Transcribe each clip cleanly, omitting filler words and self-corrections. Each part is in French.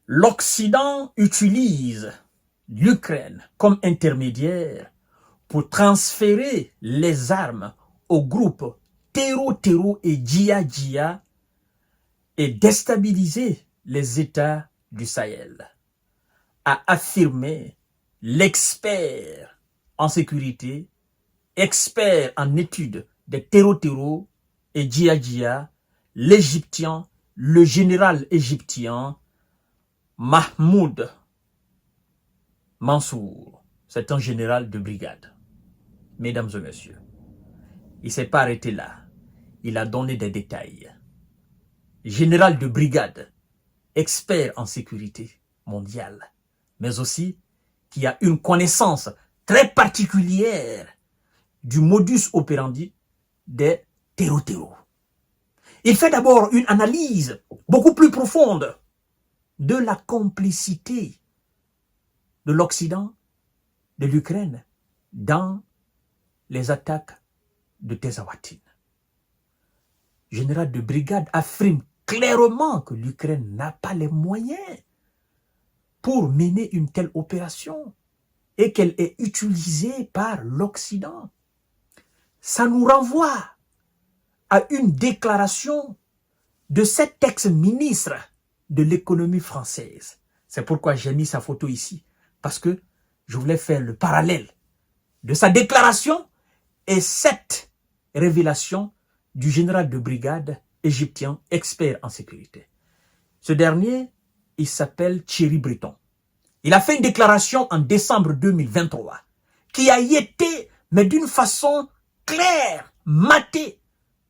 L'Occident utilise l'Ukraine comme intermédiaire pour transférer les armes aux groupes Terro et Djihad et déstabiliser les États du Sahel, a affirmé l'expert en sécurité, expert en études des Terro et Djihad, l'Égyptien, le général égyptien Mahmoud Mansour. C'est un général de brigade. Mesdames et messieurs, il ne s'est pas arrêté là. Il a donné des détails. Général de brigade, expert en sécurité mondiale, mais aussi qui a une connaissance très particulière du modus operandi des Terro. Il fait d'abord une analyse beaucoup plus profonde de la complicité de l'Occident, de l'Ukraine, dans les attaques de Tezawatine. Général de brigade affirme clairement que l'Ukraine n'a pas les moyens pour mener une telle opération et qu'elle est utilisée par l'Occident. Ça nous renvoie à une déclaration de cet ex-ministre de l'économie française. C'est pourquoi j'ai mis sa photo ici, parce que je voulais faire le parallèle de sa déclaration et cette révélation du général de brigade égyptien expert en sécurité. Ce dernier, il s'appelle Thierry Breton. Il a fait une déclaration en décembre 2023 qui a été, mais d'une façon claire, matée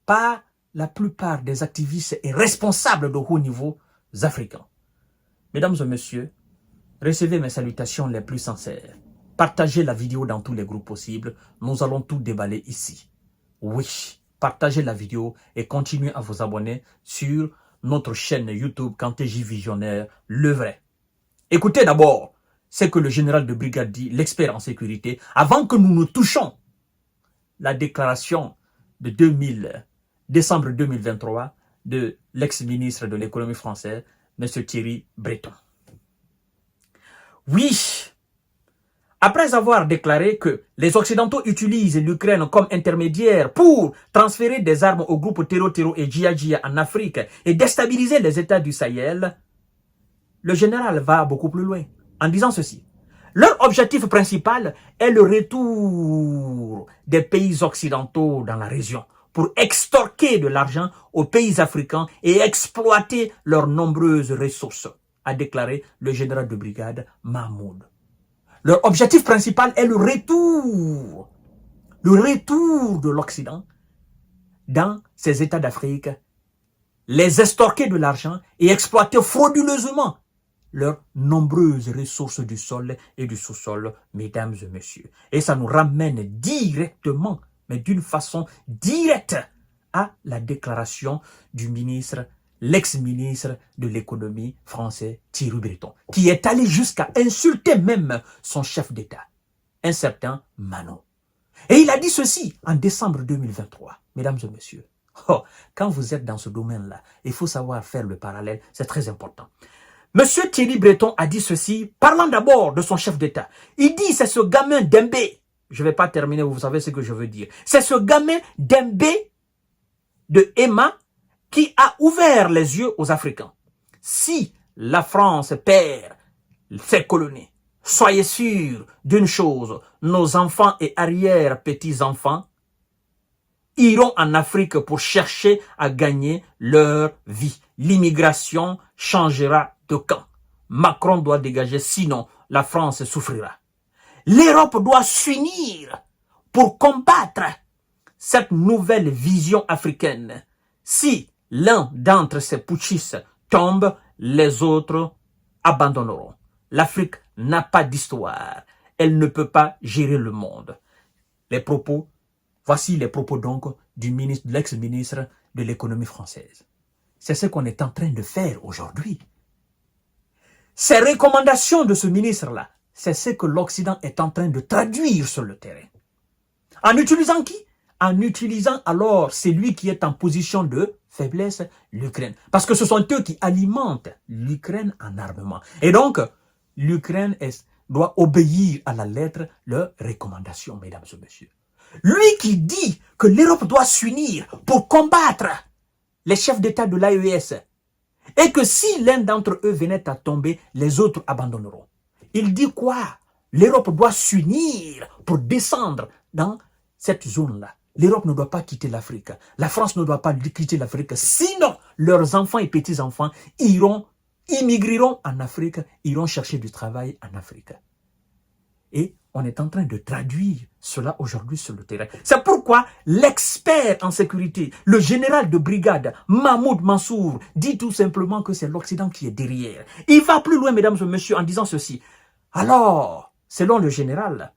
par la plupart des activistes et responsables de haut niveau africains. Mesdames et messieurs, recevez mes salutations les plus sincères. Partagez la vidéo dans tous les groupes possibles. Nous allons tout déballer ici. Oui, partagez la vidéo et continuez à vous abonner sur notre chaîne YouTube Kanté J Visionnaire, le vrai. Écoutez d'abord ce que le général de brigade dit, l'expert en sécurité, avant que nous ne touchions la déclaration de décembre 2023 de l'ex-ministre de l'économie française, M. Thierry Breton. Oui, après avoir déclaré que les Occidentaux utilisent l'Ukraine comme intermédiaire pour transférer des armes aux groupes Terro et Djihad en Afrique et déstabiliser les États du Sahel, le général va beaucoup plus loin en disant ceci. Leur objectif principal est le retour des pays occidentaux dans la région pour extorquer de l'argent aux pays africains et exploiter leurs nombreuses ressources, a déclaré le général de brigade Mahmoud. Leur objectif principal est le retour de l'Occident dans ces États d'Afrique, les extorquer de l'argent et exploiter frauduleusement leurs nombreuses ressources du sol et du sous-sol, mesdames et messieurs. Et ça nous ramène directement, mais d'une façon directe, à la déclaration du ministre, l'ex-ministre de l'économie français, Thierry Breton, qui est allé jusqu'à insulter même son chef d'État, un certain Manon. Et il a dit ceci en décembre 2023, mesdames et messieurs. Oh, quand vous êtes dans ce domaine-là, il faut savoir faire le parallèle, c'est très important. Monsieur Thierry Breton a dit ceci, parlant d'abord de son chef d'État. Il dit, c'est ce gamin Dembé, je ne vais pas terminer, vous savez ce que je veux dire. C'est ce gamin Dembé de Emma qui a ouvert les yeux aux Africains. Si la France perd ses colonies, soyez sûrs d'une chose, nos enfants et arrière-petits-enfants iront en Afrique pour chercher à gagner leur vie. L'immigration changera de camp. Macron doit dégager, sinon la France souffrira. L'Europe doit s'unir pour combattre cette nouvelle vision africaine. Si l'un d'entre ces putschistes tombe, les autres abandonneront. L'Afrique n'a pas d'histoire. Elle ne peut pas gérer le monde. Voici les propos donc de l'ex-ministre de l'économie française. C'est ce qu'on est en train de faire aujourd'hui. Ces recommandations de ce ministre-là, c'est ce que l'Occident est en train de traduire sur le terrain. En utilisant qui? En utilisant alors celui qui est en position de faiblesse l'Ukraine. Parce que ce sont eux qui alimentent l'Ukraine en armement. Et donc, l'Ukraine doit obéir à la lettre leurs recommandations, mesdames et messieurs. Lui qui dit que l'Europe doit s'unir pour combattre les chefs d'État de l'AES et que si l'un d'entre eux venait à tomber, les autres abandonneront. Il dit quoi? L'Europe doit s'unir pour descendre dans cette zone-là. L'Europe ne doit pas quitter l'Afrique. La France ne doit pas quitter l'Afrique. Sinon, leurs enfants et petits-enfants immigreront en Afrique, iront chercher du travail en Afrique. Et on est en train de traduire cela aujourd'hui sur le terrain. C'est pourquoi l'expert en sécurité, le général de brigade, Mahmoud Mansour, dit tout simplement que c'est l'Occident qui est derrière. Il va plus loin, mesdames et messieurs, en disant ceci. Alors, selon le général,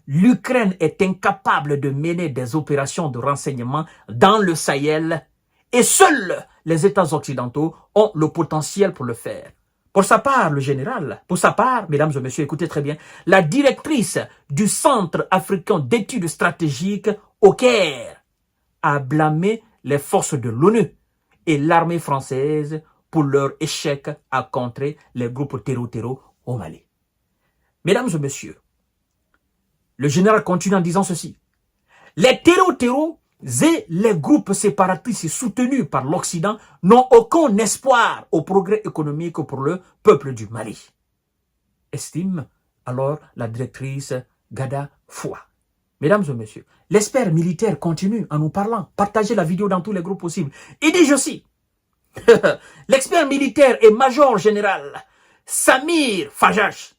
l'Ukraine est incapable de mener des opérations de renseignement dans le Sahel et seuls les États occidentaux ont le potentiel pour le faire. Pour sa part, le général, mesdames et messieurs, écoutez très bien, la directrice du Centre africain d'études stratégiques au Caire a blâmé les forces de l'ONU et l'armée française pour leur échec à contrer les groupes terror au Mali. Mesdames et messieurs, le général continue en disant ceci. Les terror et les groupes séparatistes soutenus par l'Occident n'ont aucun espoir au progrès économique pour le peuple du Mali. Estime alors la directrice Gada Foua. Mesdames et messieurs, l'expert militaire continue en nous parlant. Partagez la vidéo dans tous les groupes possibles. Il dit aussi, l'expert militaire et major général Samir Fajash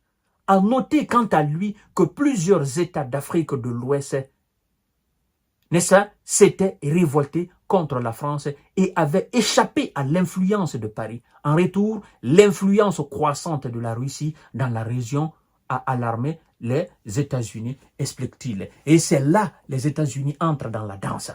a noté quant à lui que plusieurs États d'Afrique de l'Ouest s'étaient révoltés contre la France et avaient échappé à l'influence de Paris. En retour, l'influence croissante de la Russie dans la région a alarmé les États-Unis, explique-t-il. Et c'est là les États-Unis entrent dans la danse.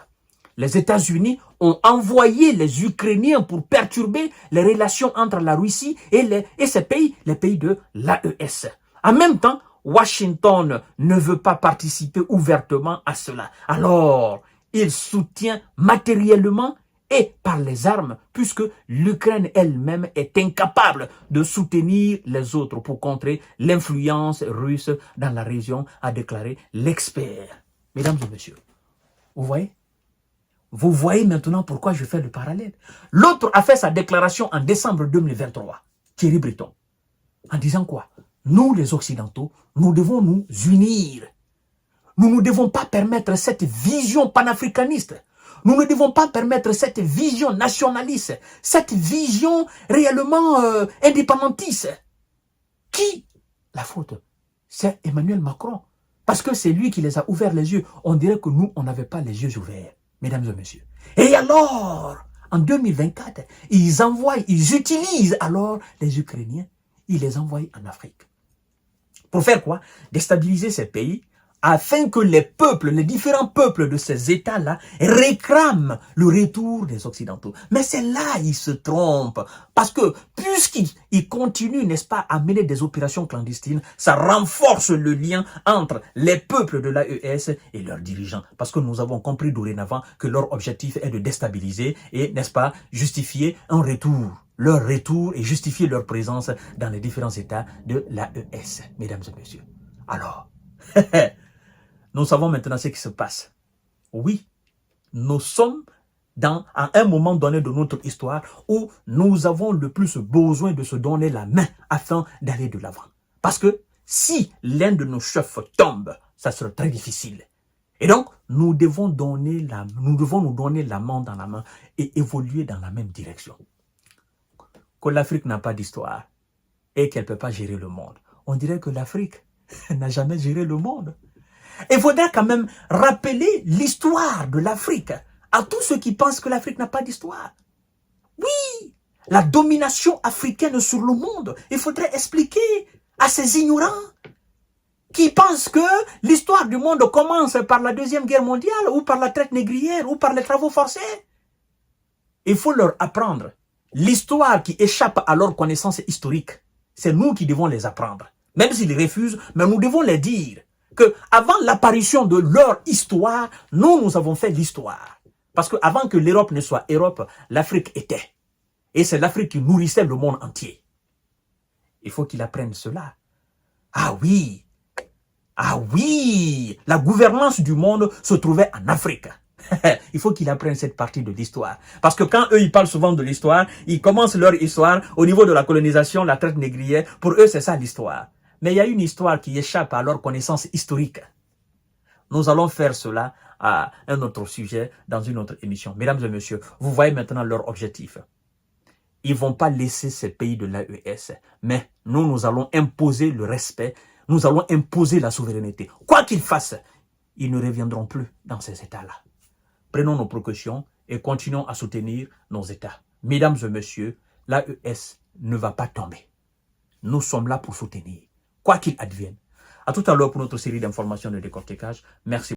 Les États-Unis ont envoyé les Ukrainiens pour perturber les relations entre la Russie et ces pays, les pays de l'AES. En même temps, Washington ne veut pas participer ouvertement à cela. Alors, il soutient matériellement et par les armes, puisque l'Ukraine elle-même est incapable de soutenir les autres pour contrer l'influence russe dans la région, a déclaré l'expert. Mesdames et messieurs, vous voyez? Vous voyez maintenant pourquoi je fais le parallèle. L'autre a fait sa déclaration en décembre 2023, Thierry Breton, en disant quoi? Nous, les Occidentaux, nous devons nous unir. Nous ne devons pas permettre cette vision panafricaniste. Nous ne devons pas permettre cette vision nationaliste, cette vision réellement indépendantiste. Qui? La faute, c'est Emmanuel Macron. Parce que c'est lui qui les a ouverts les yeux. On dirait que nous, on n'avait pas les yeux ouverts, mesdames et messieurs. Et alors, en 2024, ils utilisent alors les Ukrainiens. Ils les envoient en Afrique. Pour faire quoi? Déstabiliser ces pays afin que les peuples, les différents peuples de ces États-là réclament le retour des Occidentaux. Mais c'est là ils se trompent. Parce que puisqu'ils continuent, n'est-ce pas, à mener des opérations clandestines, ça renforce le lien entre les peuples de l'AES et leurs dirigeants. Parce que nous avons compris dorénavant que leur objectif est de déstabiliser et, n'est-ce pas, justifier un retour. Leur retour et justifier leur présence dans les différents États de l'AES, mesdames et messieurs. Alors, nous savons maintenant ce qui se passe. Oui, nous sommes à un moment donné de notre histoire où nous avons le plus besoin de se donner la main afin d'aller de l'avant. Parce que si l'un de nos chefs tombe, ça sera très difficile. Et donc, nous devons nous donner la main dans la main et évoluer dans la même direction. Que l'Afrique n'a pas d'histoire et qu'elle ne peut pas gérer le monde. On dirait que l'Afrique n'a jamais géré le monde. Il faudrait quand même rappeler l'histoire de l'Afrique à tous ceux qui pensent que l'Afrique n'a pas d'histoire. Oui, la domination africaine sur le monde, il faudrait expliquer à ces ignorants qui pensent que l'histoire du monde commence par la Deuxième Guerre mondiale ou par la traite négrière ou par les travaux forcés. Il faut leur apprendre l'histoire qui échappe à leur connaissance historique. C'est nous qui devons les apprendre. Même s'ils refusent, mais nous devons les dire que avant l'apparition de leur histoire, nous avons fait l'histoire. Parce qu'avant que l'Europe ne soit Europe, l'Afrique était. Et c'est l'Afrique qui nourrissait le monde entier. Il faut qu'il apprenne cela. Ah oui, la gouvernance du monde se trouvait en Afrique. Il faut qu'ils apprennent cette partie de l'histoire. Parce que quand eux, ils parlent souvent de l'histoire, ils commencent leur histoire au niveau de la colonisation, la traite négrière. Pour eux, c'est ça l'histoire. Mais il y a une histoire qui échappe à leur connaissance historique. Nous allons faire cela à un autre sujet dans une autre émission. Mesdames et messieurs, vous voyez maintenant leur objectif. Ils ne vont pas laisser ces pays de l'AES, mais nous allons imposer le respect, nous allons imposer la souveraineté. Quoi qu'ils fassent, ils ne reviendront plus dans ces États-là. Prenons nos précautions et continuons à soutenir nos États. Mesdames et messieurs, l'AES ne va pas tomber. Nous sommes là pour soutenir, quoi qu'il advienne. À tout à l'heure pour notre série d'informations de décortiquage. Merci.